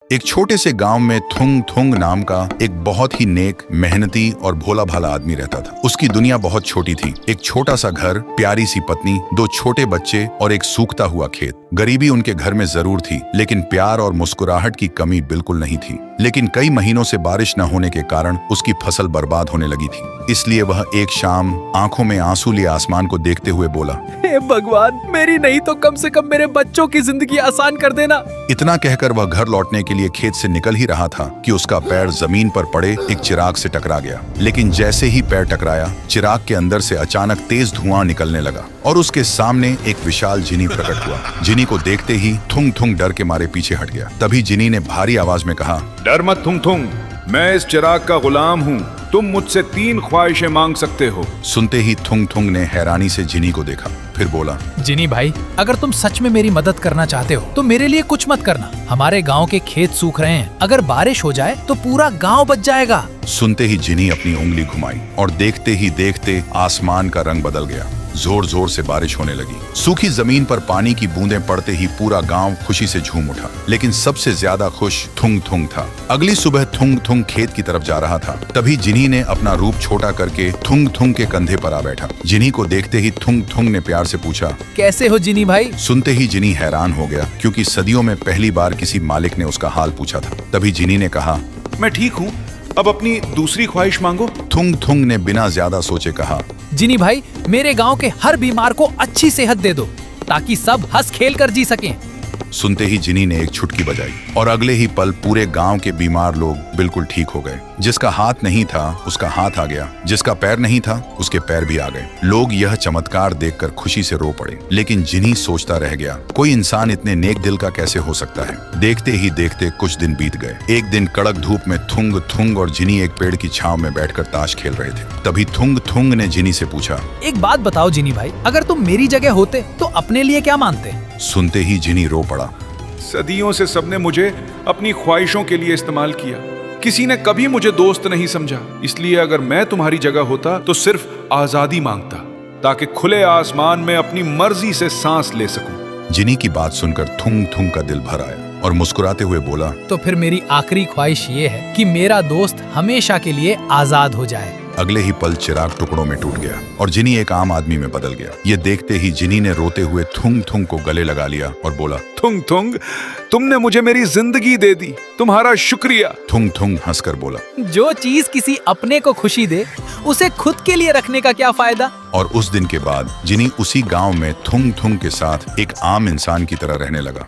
एक छोटे से गांव में थुंग थुंग नाम का एक बहुत ही नेक, मेहनती और भोला भाला आदमी रहता था। उसकी दुनिया बहुत छोटी थी। एक छोटा सा घर, प्यारी सी पत्नी, 2 छोटे बच्चे और एक सूखता हुआ खेत। गरीबी उनके घर में जरूर थी, लेकिन प्यार और मुस्कुराहट की कमी बिल्कुल नहीं थी। लेकिन कई महीनों से बारिश न होने के कारण उसकी फसल बर्बाद होने लगी थी। इसलिए वह एक शाम आंखों में आंसू लिए आसमान को देखते हुए बोला, हे भगवान, मेरी नहीं तो कम से कम मेरे बच्चों की जिंदगी आसान कर देना। इतना कहकर वह घर लौटने के लिए खेत से निकल ही रहा था कि उसका पैर जमीन पर पड़े एक चिराग से टकरा गया। लेकिन जैसे ही पैर टकराया, चिराग के अंदर से अचानक तेज धुआं निकलने लगा और उसके सामने एक विशाल जिनी प्रकट हुआ। जिनी को देखते ही थुंग थुंग डर के मारे पीछे हट गया। तभी जिनी ने भारी आवाज में कहा, डर मत थुंग थुंग, मैं इस चिराग का गुलाम हूँ। तुम मुझसे 3 ख्वाहिशें मांग सकते हो। सुनते ही थुंग थुंग ने हैरानी से जिनी को देखा, फिर बोला, जिनी भाई, अगर तुम सच में मेरी मदद करना चाहते हो तो मेरे लिए कुछ मत करना। हमारे गांव के खेत सूख रहे हैं, अगर बारिश हो जाए तो पूरा गांव बच जाएगा। सुनते ही जिनी अपनी उंगली घुमाई और देखते ही देखते आसमान का रंग बदल गया। जोर जोर से बारिश होने लगी। सूखी जमीन पर पानी की बूंदें पड़ते ही पूरा गांव खुशी से झूम उठा। लेकिन सबसे ज्यादा खुश थुंग थुंग था। अगली सुबह थुंग थुंग खेत की तरफ जा रहा था। तभी जिनी ने अपना रूप छोटा करके थुंग थुंग के कंधे पर आ बैठा। जिनी को देखते ही थुंग थुंग ने प्यार से पूछा, कैसे हो जिनी भाई? सुनते ही जिनी हैरान हो गया, क्योंकि सदियों में पहली बार किसी मालिक ने उसका हाल पूछा था। तभी जिनी ने कहा, मैं ठीक हूँ, अब अपनी दूसरी ख्वाहिश मांगो। थुंग थुंग ने बिना ज्यादा सोचे कहा, जिनी भाई, मेरे गांव के हर बीमार को अच्छी सेहत दे दो ताकि सब हंस खेल कर जी सकें। सुनते ही जिनी ने एक छुटकी बजाई और अगले ही पल पूरे गांव के बीमार लोग बिल्कुल ठीक हो गए। जिसका हाथ नहीं था उसका हाथ आ गया, जिसका पैर नहीं था उसके पैर भी आ गए। लोग यह चमत्कार देखकर खुशी से रो पड़े। लेकिन जिनी सोचता रह गया, कोई इंसान इतने नेक दिल का कैसे हो सकता है। देखते ही देखते कुछ दिन बीत गए। एक दिन कड़क धूप में थुंग थुंग और जिनी एक पेड़ की छांव में बैठकर ताश खेल रहे थे। तभी थुंग थुंग ने जिनी से पूछा, एक बात बताओ जिनी भाई, अगर तुम मेरी जगह होते तो अपने लिए क्या मानते? सुनते ही जिनी रो पड़ा। सदियों से सबने मुझे अपनी ख्वाहिशों के लिए इस्तेमाल किया। किसी ने कभी मुझे दोस्त नहीं समझा। इसलिए अगर मैं तुम्हारी जगह होता तो सिर्फ आजादी मांगता, ताकि खुले आसमान में अपनी मर्जी से सांस ले सकूं। जिनी की बात सुनकर थुंग थुंग का दिल भर आया और मुस्कुराते हुए बोला, तो फिर मेरी आखिरी ख्वाहिश ये है कि मेरा दोस्त हमेशा के लिए आजाद हो जाए। अगले ही पल चिराग टुकड़ों में टूट गया और जिनी एक आम आदमी में बदल गया। ये देखते ही जिनी ने रोते हुए थुंग थुंग को गले लगा लिया और बोला, थुंग थुंग, तुमने मुझे मेरी जिंदगी दे दी, तुम्हारा शुक्रिया। थुंग थुंग हंसकर बोला, जो चीज किसी अपने को खुशी दे उसे खुद के लिए रखने का क्या फायदा। और उस दिन के बाद जिनी उसी गांव में थुंग थुंग के साथ एक आम इंसान की तरह रहने लगा।